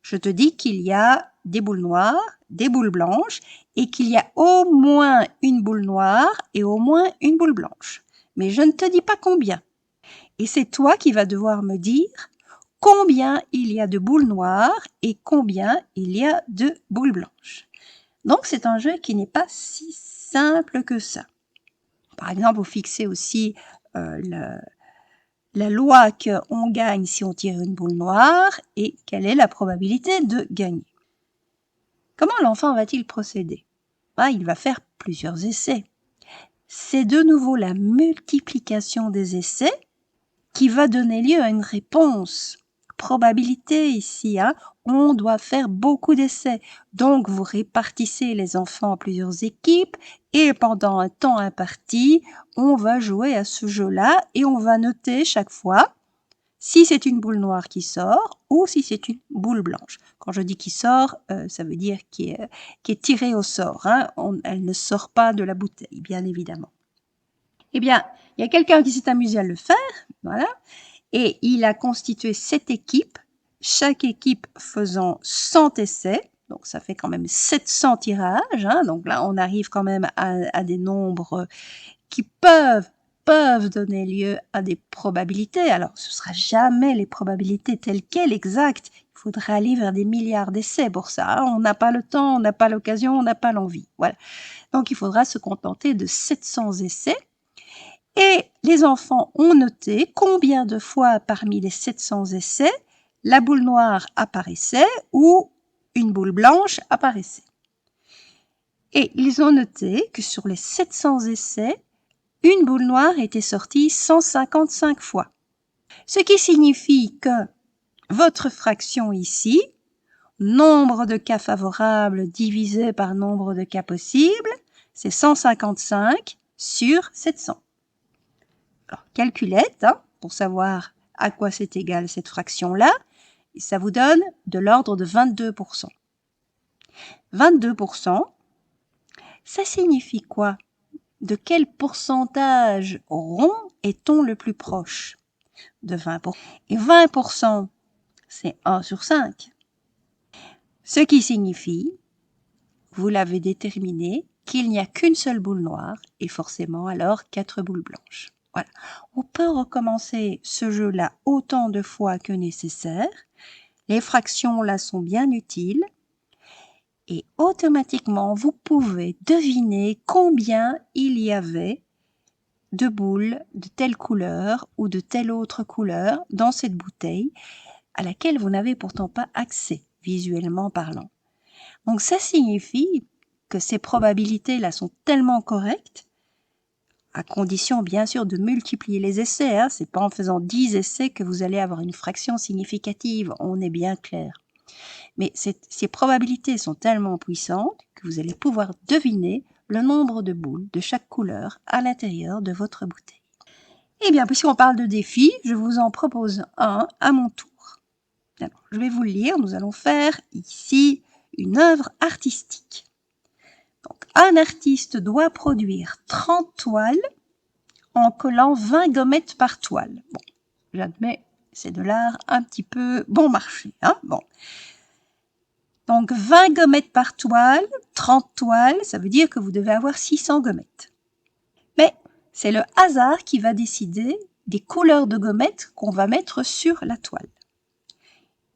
Je te dis qu'il y a des boules noires, des boules blanches et qu'il y a au moins une boule noire et au moins une boule blanche. Mais je ne te dis pas combien. Et c'est toi qui vas devoir me dire combien il y a de boules noires et combien il y a de boules blanches. Donc c'est un jeu qui n'est pas si simple que ça. Par exemple, vous fixez aussi la loi qu'on gagne si on tire une boule noire et quelle est la probabilité de gagner. Comment l'enfant va-t-il procéder? Il va faire plusieurs essais. C'est de nouveau la multiplication des essais qui va donner lieu à une réponse. Probabilité ici, on doit faire beaucoup d'essais. Donc, vous répartissez les enfants en plusieurs équipes et pendant un temps imparti, on va jouer à ce jeu-là et on va noter chaque fois si c'est une boule noire qui sort ou si c'est une boule blanche. Quand je dis qui sort, ça veut dire qui est tirée au sort. Elle ne sort pas de la bouteille, bien évidemment. Eh bien, il y a quelqu'un qui s'est amusé à le faire, voilà, et il a constitué 7 équipes, chaque équipe faisant 100 essais, donc ça fait quand même 700 tirages, donc là on arrive quand même à des nombres qui peuvent donner lieu à des probabilités. Alors, ce ne sera jamais les probabilités telles quelles, exactes. Il faudra aller vers des milliards d'essais pour ça. On n'a pas le temps, on n'a pas l'occasion, on n'a pas l'envie. Voilà. Donc, il faudra se contenter de 700 essais. Et les enfants ont noté combien de fois parmi les 700 essais la boule noire apparaissait ou une boule blanche apparaissait. Et ils ont noté que sur les 700 essais, une boule noire était sortie 155 fois. Ce qui signifie que votre fraction ici, nombre de cas favorables divisé par nombre de cas possibles, c'est 155 sur 700. Alors, calculette, pour savoir à quoi c'est égal cette fraction-là, ça vous donne de l'ordre de 22%. 22%, ça signifie quoi? De quel pourcentage rond est-on le plus proche? De 20%. Et 20%, c'est 1 sur 5. Ce qui signifie, vous l'avez déterminé, qu'il n'y a qu'une seule boule noire et forcément alors 4 boules blanches. Voilà. On peut recommencer ce jeu-là autant de fois que nécessaire. Les fractions là sont bien utiles. Et automatiquement, vous pouvez deviner combien il y avait de boules de telle couleur ou de telle autre couleur dans cette bouteille à laquelle vous n'avez pourtant pas accès, visuellement parlant. Donc ça signifie que ces probabilités-là sont tellement correctes, à condition bien sûr de multiplier les essais. C'est pas en faisant 10 essais que vous allez avoir une fraction significative, on est bien clair. Mais ces probabilités sont tellement puissantes que vous allez pouvoir deviner le nombre de boules de chaque couleur à l'intérieur de votre bouteille. Eh bien, puisqu'on parle de défis, je vous en propose un à mon tour. Alors, je vais vous le lire. Nous allons faire ici une œuvre artistique. Donc, un artiste doit produire 30 toiles en collant 20 gommettes par toile. Bon, j'admets, c'est de l'art un petit peu bon marché. Bon. Donc 20 gommettes par toile, 30 toiles, ça veut dire que vous devez avoir 600 gommettes. Mais c'est le hasard qui va décider des couleurs de gommettes qu'on va mettre sur la toile.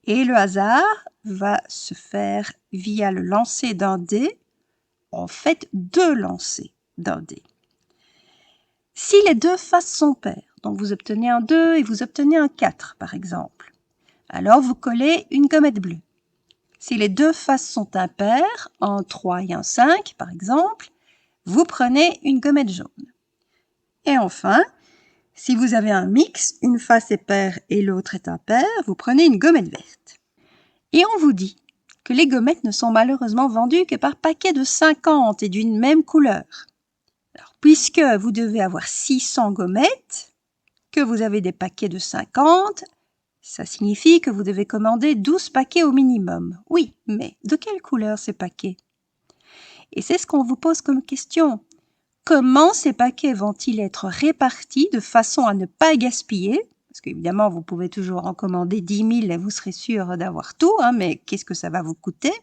Et le hasard va se faire via le lancer d'un dé, en fait 2 lancers d'un dé. Si les deux faces sont paires, donc vous obtenez un 2 et vous obtenez un 4 par exemple, alors vous collez une gommette bleue. Si les deux faces sont impaires, un 3 et un 5 par exemple, vous prenez une gommette jaune. Et enfin, si vous avez un mix, une face est paire et l'autre est impaire, vous prenez une gommette verte. Et on vous dit que les gommettes ne sont malheureusement vendues que par paquet de 50 et d'une même couleur. Alors, puisque vous devez avoir 600 gommettes, que vous avez des paquets de 50, ça signifie que vous devez commander 12 paquets au minimum. Oui, mais de quelle couleur ces paquets? Et c'est ce qu'on vous pose comme question. Comment ces paquets vont-ils être répartis de façon à ne pas gaspiller? Parce qu'évidemment, vous pouvez toujours en commander 10 000 et vous serez sûr d'avoir tout, mais qu'est-ce que ça va vous coûter?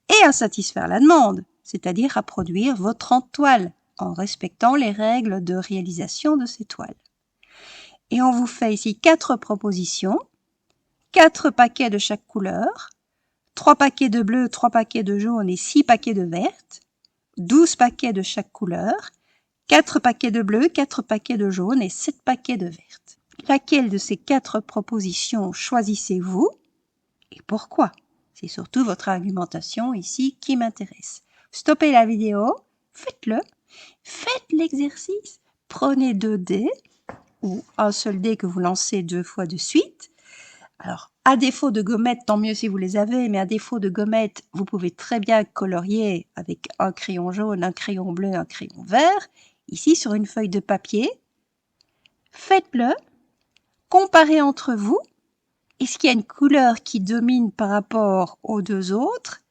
Et à satisfaire la demande, c'est-à-dire à produire vos 30 toiles en respectant les règles de réalisation de ces toiles. Et on vous fait ici 4 propositions, 4 paquets de chaque couleur, 3 paquets de bleu, 3 paquets de jaune et 6 paquets de verte, 12 paquets de chaque couleur, 4 paquets de bleu, 4 paquets de jaune et 7 paquets de verte. Laquelle de ces 4 propositions choisissez-vous et pourquoi? C'est surtout votre argumentation ici qui m'intéresse. Stoppez la vidéo, faites-le, faites l'exercice, prenez 2 dés ou un seul dé que vous lancez 2 fois de suite. Alors, à défaut de gommettes, tant mieux si vous les avez, mais à défaut de gommettes, vous pouvez très bien colorier avec un crayon jaune, un crayon bleu, un crayon vert, ici sur une feuille de papier. Faites-le, comparez entre vous. Est-ce qu'il y a une couleur qui domine par rapport aux deux autres?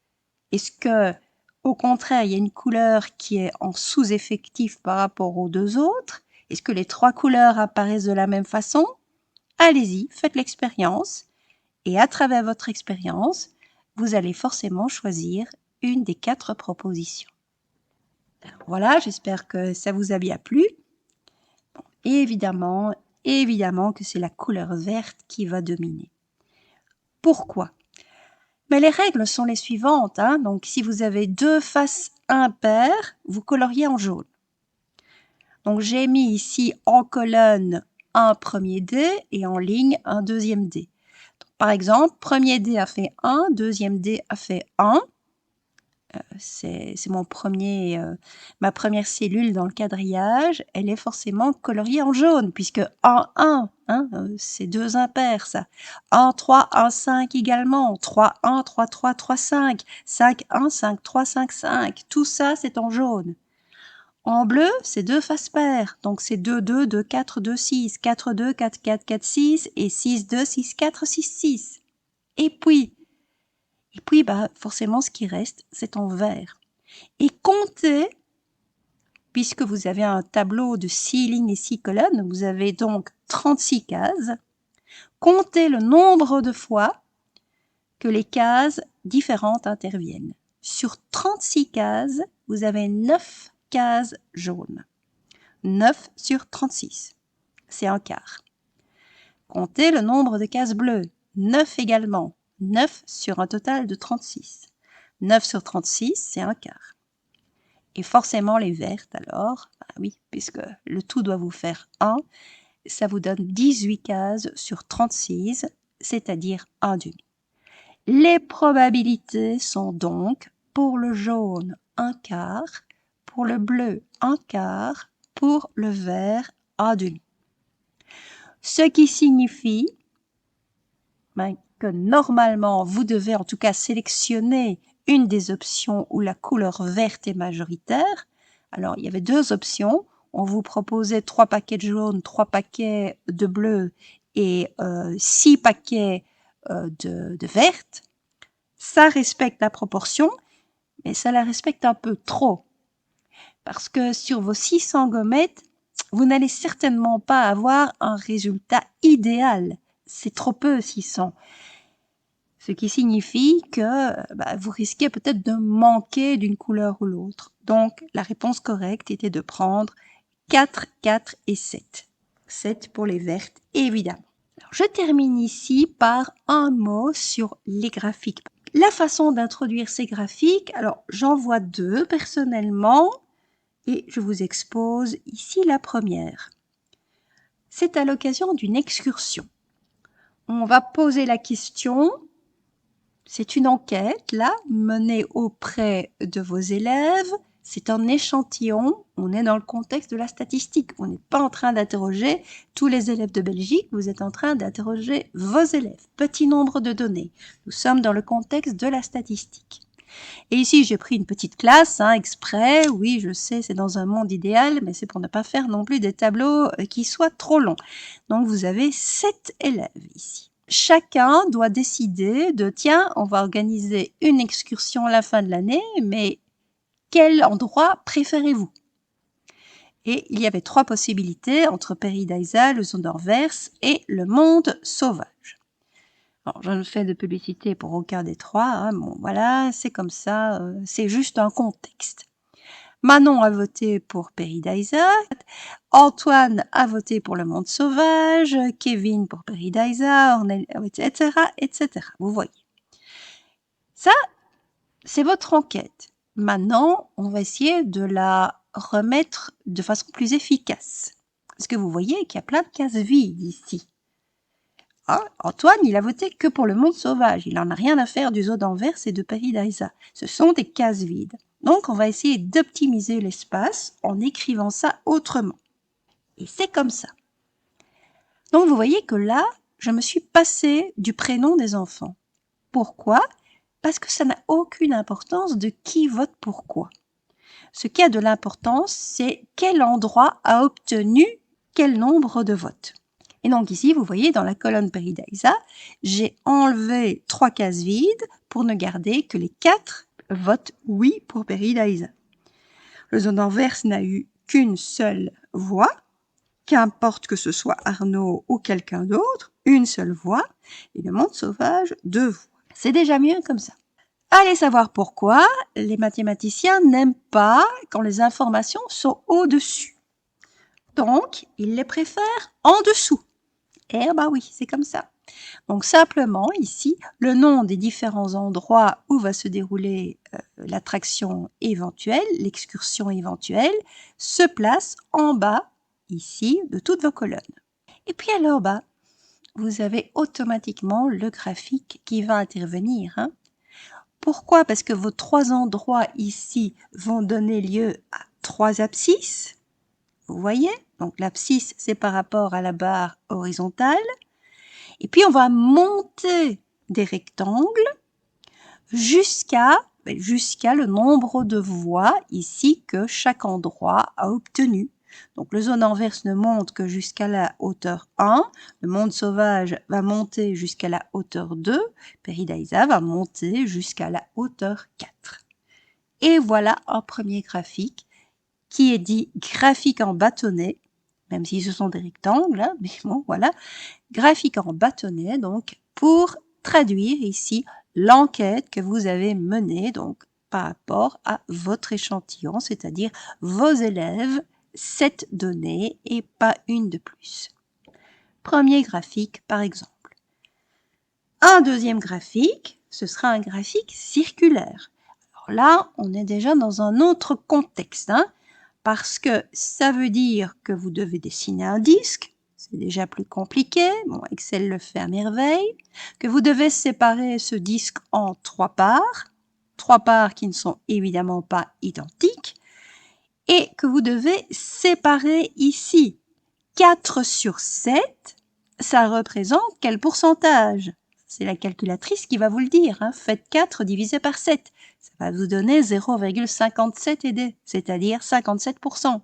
Est-ce que, au contraire, il y a une couleur qui est en sous-effectif par rapport aux deux autres? Est-ce que les 3 couleurs apparaissent de la même façon? Allez-y, faites l'expérience. Et à travers votre expérience, vous allez forcément choisir une des 4 propositions. Alors voilà, j'espère que ça vous a bien plu. Bon, évidemment que c'est la couleur verte qui va dominer. Pourquoi? Mais les règles sont les suivantes. Donc, si vous avez 2 faces impaires, vous coloriez en jaune. Donc, j'ai mis ici en colonne un premier dé et en ligne un deuxième dé. Donc, par exemple, premier dé a fait 1, deuxième dé a fait 1. c'est ma première cellule dans le quadrillage, elle est forcément coloriée en jaune, puisque en 1, hein, c'est 2 impairs ça. En 3, en 5 également, 3, 1, 3, 3, 3, 5, 5, 1, 5, 3, 5, 5, tout ça c'est en jaune. En bleu, c'est 2 faces paires, donc c'est 2, 2, 2, 4, 2, 6, 4, 2, 4, 4, 4, 6, et 6, 2, 6, 4, 6, 6. Et puis, forcément, ce qui reste, c'est en vert. Et comptez, puisque vous avez un tableau de 6 lignes et 6 colonnes, vous avez donc 36 cases. Comptez le nombre de fois que les cases différentes interviennent. Sur 36 cases, vous avez 9 cases jaunes. 9 sur 36, c'est un quart. Comptez le nombre de cases bleues. 9 également. 9 sur un total de 36. 9 sur 36, c'est un quart. Et forcément les vertes alors, oui, puisque le tout doit vous faire 1, ça vous donne 18 cases sur 36, c'est-à-dire 1 demi. Les probabilités sont donc pour le jaune 1 quart, pour le bleu 1 quart, pour le vert 1 demi. Ce qui signifie que normalement vous devez en tout cas sélectionner une des options où la couleur verte est majoritaire. Alors, il y avait 2 options. On vous proposait 3 paquets de jaune, 3 paquets de bleu et 6 paquets de verte. Ça respecte la proportion, mais ça la respecte un peu trop. Parce que sur vos 600 gommettes, vous n'allez certainement pas avoir un résultat idéal. C'est trop peu 600. Ce qui signifie que vous risquez peut-être de manquer d'une couleur ou l'autre. Donc, la réponse correcte était de prendre 4, 4 et 7. 7 pour les vertes, évidemment. Alors, je termine ici par un mot sur les graphiques. La façon d'introduire ces graphiques, alors j'en vois 2 personnellement et je vous expose ici la première. C'est à l'occasion d'une excursion. On va poser la question. C'est une enquête, là, menée auprès de vos élèves. C'est un échantillon. On est dans le contexte de la statistique. On n'est pas en train d'interroger tous les élèves de Belgique. Vous êtes en train d'interroger vos élèves. Petit nombre de données. Nous sommes dans le contexte de la statistique. Et ici, j'ai pris une petite classe, exprès. Oui, je sais, c'est dans un monde idéal, mais c'est pour ne pas faire non plus des tableaux qui soient trop longs. Donc, vous avez 7 élèves ici. Chacun doit décider de, tiens, on va organiser une excursion à la fin de l'année, mais quel endroit préférez-vous? Et il y avait 3 possibilités entre Paradise, le Zondervers et le monde sauvage. Alors, je ne fais de publicité pour aucun des 3, bon voilà, c'est comme ça, c'est juste un contexte. Manon a voté pour Paradise, Antoine a voté pour le monde sauvage, Kevin pour Paradise, etc., etc. Vous voyez. Ça, c'est votre enquête. Maintenant, on va essayer de la remettre de façon plus efficace. Parce que vous voyez qu'il y a plein de cases vides ici. Antoine, il a voté que pour le monde sauvage. Il n'en a rien à faire du zoo d'Anvers et de Paradise. Ce sont des cases vides. Donc, on va essayer d'optimiser l'espace en écrivant ça autrement. Et c'est comme ça. Donc, vous voyez que là, je me suis passée du prénom des enfants. Pourquoi? Parce que ça n'a aucune importance de qui vote pourquoi. Ce qui a de l'importance, c'est quel endroit a obtenu quel nombre de votes. Et donc ici, vous voyez, dans la colonne Paradise, j'ai enlevé 3 cases vides pour ne garder que les 4 votes oui pour Paradise. Le Zondervers n'a eu qu'une seule voix, qu'importe que ce soit Arnaud ou quelqu'un d'autre, une seule voix, et le monde sauvage, 2 voix. C'est déjà mieux comme ça. Allez savoir pourquoi les mathématiciens n'aiment pas quand les informations sont au-dessus. Donc, ils les préfèrent en dessous. Eh oui, c'est comme ça. Donc simplement, ici, le nom des différents endroits où va se dérouler l'attraction éventuelle, l'excursion éventuelle, se place en bas, ici, de toutes vos colonnes. Et puis alors bas, vous avez automatiquement le graphique qui va intervenir. Pourquoi? Parce que vos 3 endroits ici vont donner lieu à 3 abscisses. Vous voyez? Donc l'abscisse, c'est par rapport à la barre horizontale. Et puis on va monter des rectangles jusqu'à le nombre de voies ici que chaque endroit a obtenu. Donc le zone inverse ne monte que jusqu'à la hauteur 1, le monde sauvage va monter jusqu'à la hauteur 2, Peridaisa va monter jusqu'à la hauteur 4. Et voilà un premier graphique qui est dit graphique en bâtonnet, même si ce sont des rectangles, hein, mais bon voilà, graphique en bâtonnet, donc pour traduire ici l'enquête que vous avez menée donc par rapport à votre échantillon, c'est-à-dire vos élèves, 7 données et pas une de plus. Premier graphique par exemple. Un deuxième graphique, ce sera un graphique circulaire. Alors là, on est déjà dans un autre contexte, hein, parce que ça veut dire que vous devez dessiner un disque, c'est déjà plus compliqué, bon, Excel le fait à merveille, que vous devez séparer ce disque en 3 parts qui ne sont évidemment pas identiques, et que vous devez séparer ici 4 sur 7, ça représente quel pourcentage? C'est la calculatrice qui va vous le dire, hein. Faites 4 divisé par 7, ça va vous donner 0,57 ED, c'est-à-dire 57%.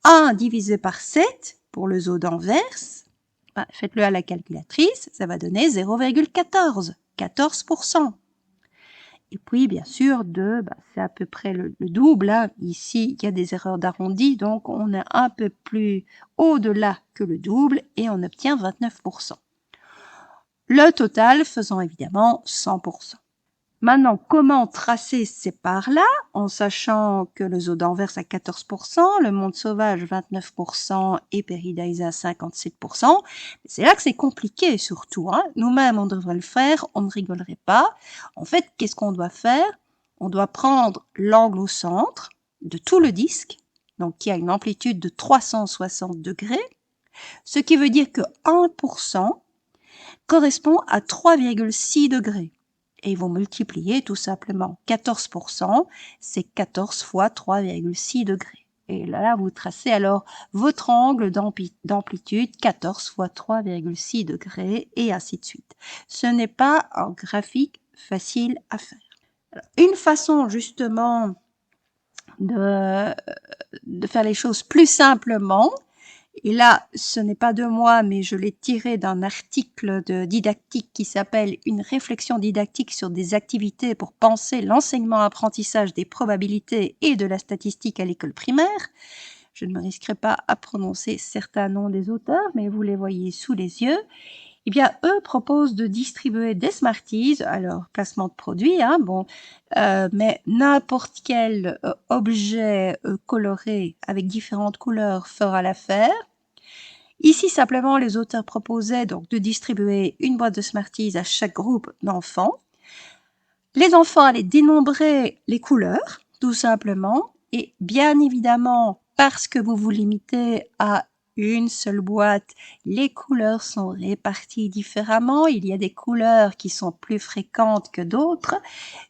1 divisé par 7 pour le zoo d'Anvers, faites-le à la calculatrice, ça va donner 0,14, 14%. Et puis, bien sûr, 2, c'est à peu près le double, hein. Ici, il y a des erreurs d'arrondi, donc on est un peu plus au-delà que le double et on obtient 29%. Le total faisant évidemment 100%. Maintenant, comment tracer ces parts-là, en sachant que le zoo d'Anvers a 14%, le monde sauvage 29% et Peridaisa 57%. C'est là que c'est compliqué surtout, hein. Nous-mêmes, on devrait le faire, on ne rigolerait pas. En fait, qu'est-ce qu'on doit faire? On doit prendre l'angle au centre de tout le disque, donc qui a une amplitude de 360 degrés, ce qui veut dire que 1% correspond à 3,6 degrés. Et ils vont multiplier tout simplement 14%, c'est 14 fois 3,6 degrés. Et là, vous tracez alors votre angle d'amplitude 14 fois 3,6 degrés et ainsi de suite. Ce n'est pas un graphique facile à faire. Alors, une façon justement de faire les choses plus simplement, et là, ce n'est pas de moi, mais je l'ai tiré d'un article de didactique qui s'appelle « Une réflexion didactique sur des activités pour penser l'enseignement-apprentissage des probabilités et de la statistique à l'école primaire ». Je ne me risquerai pas à prononcer certains noms des auteurs, mais vous les voyez sous les yeux. Eh bien, eux proposent de distribuer des Smarties, alors placement de produit, hein, bon, mais n'importe quel objet coloré avec différentes couleurs fera l'affaire. Ici, simplement, les auteurs proposaient donc de distribuer une boîte de Smarties à chaque groupe d'enfants. Les enfants allaient dénombrer les couleurs, tout simplement, et bien évidemment, parce que vous vous limitez à une seule boîte, les couleurs sont réparties différemment. Il y a des couleurs qui sont plus fréquentes que d'autres.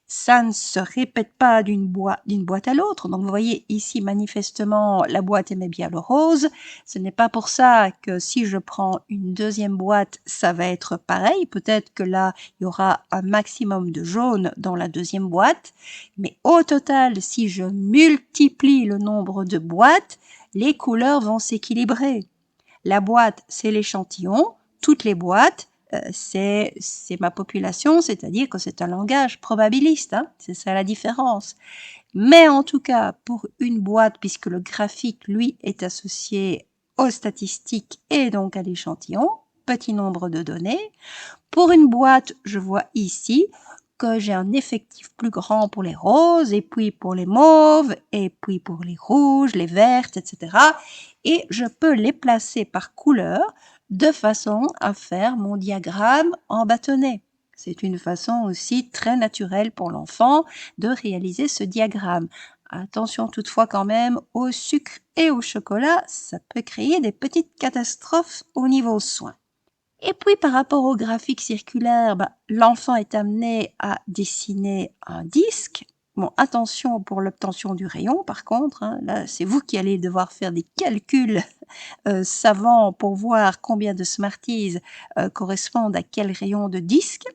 Ça ne se répète pas d'une boîte à l'autre. Donc, vous voyez ici, manifestement, la boîte aimait bien le rose. Ce n'est pas pour ça que si je prends une deuxième boîte, ça va être pareil. Peut-être que là, il y aura un maximum de jaune dans la deuxième boîte. Mais au total, si je multiplie le nombre de boîtes, les couleurs vont s'équilibrer. La boîte, c'est l'échantillon. Toutes les boîtes, c'est ma population, c'est-à-dire que c'est un langage probabiliste, hein, c'est ça la différence. Mais en tout cas, pour une boîte, puisque le graphique, lui, est associé aux statistiques et donc à l'échantillon, petit nombre de données. Pour une boîte, je vois ici que j'ai un effectif plus grand pour les roses, et puis pour les mauves, et puis pour les rouges, les vertes, etc. Et je peux les placer par couleur de façon à faire mon diagramme en bâtonnet. C'est une façon aussi très naturelle pour l'enfant de réaliser ce diagramme. Attention toutefois quand même au sucre et au chocolat, ça peut créer des petites catastrophes au niveau soins. Et puis par rapport au graphique circulaire, l'enfant est amené à dessiner un disque. Bon, attention pour l'obtention du rayon par contre, hein, là c'est vous qui allez devoir faire des calculs savants pour voir combien de Smarties correspondent à quel rayon de disque.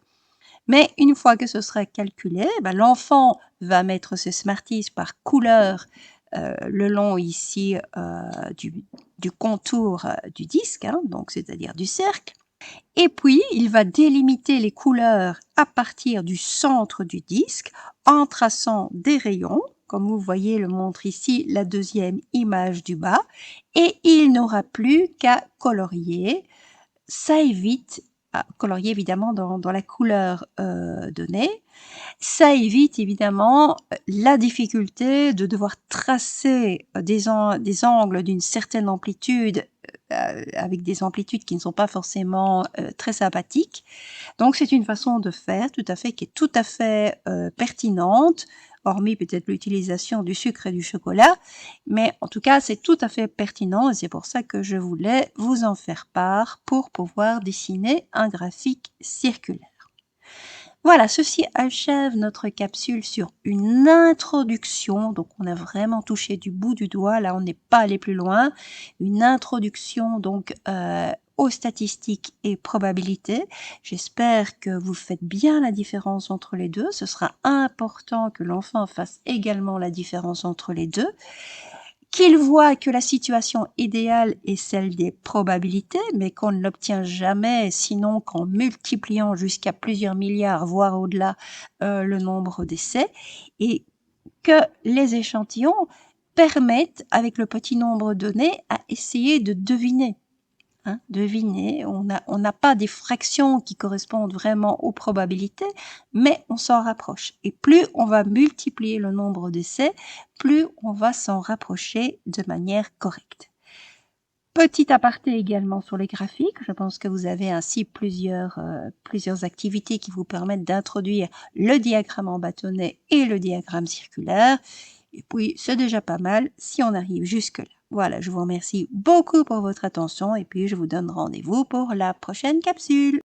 Mais une fois que ce sera calculé, l'enfant va mettre ses Smarties par couleur le long ici du contour du disque, hein, donc c'est-à-dire du cercle. Et puis, il va délimiter les couleurs à partir du centre du disque en traçant des rayons, comme vous voyez le montre ici la deuxième image du bas, et il n'aura plus qu'à colorier. Ça évite, colorier évidemment dans la couleur donnée, ça évite évidemment la difficulté de devoir tracer des angles d'une certaine amplitude avec des amplitudes qui ne sont pas forcément très sympathiques. Donc c'est une façon de faire tout à fait qui est tout à fait pertinente, hormis peut-être l'utilisation du sucre et du chocolat, mais en tout cas c'est tout à fait pertinent et c'est pour ça que je voulais vous en faire part pour pouvoir dessiner un graphique circulaire. Voilà, ceci achève notre capsule sur une introduction, donc on a vraiment touché du bout du doigt, là on n'est pas allé plus loin, une introduction donc aux statistiques et probabilités. J'espère que vous faites bien la différence entre les deux, ce sera important que l'enfant fasse également la différence entre les deux, qu'il voit que la situation idéale est celle des probabilités, mais qu'on ne l'obtient jamais sinon qu'en multipliant jusqu'à plusieurs milliards, voire au-delà, le nombre d'essais, et que les échantillons permettent, avec le petit nombre donné, à essayer de deviner. Hein, deviner, on n'a pas des fractions qui correspondent vraiment aux probabilités, mais on s'en rapproche. Et plus on va multiplier le nombre d'essais, plus on va s'en rapprocher de manière correcte. Petit aparté également sur les graphiques, je pense que vous avez ainsi plusieurs activités qui vous permettent d'introduire le diagramme en bâtonnet et le diagramme circulaire. Et puis, c'est déjà pas mal si on arrive jusque-là. Voilà, je vous remercie beaucoup pour votre attention et puis je vous donne rendez-vous pour la prochaine capsule.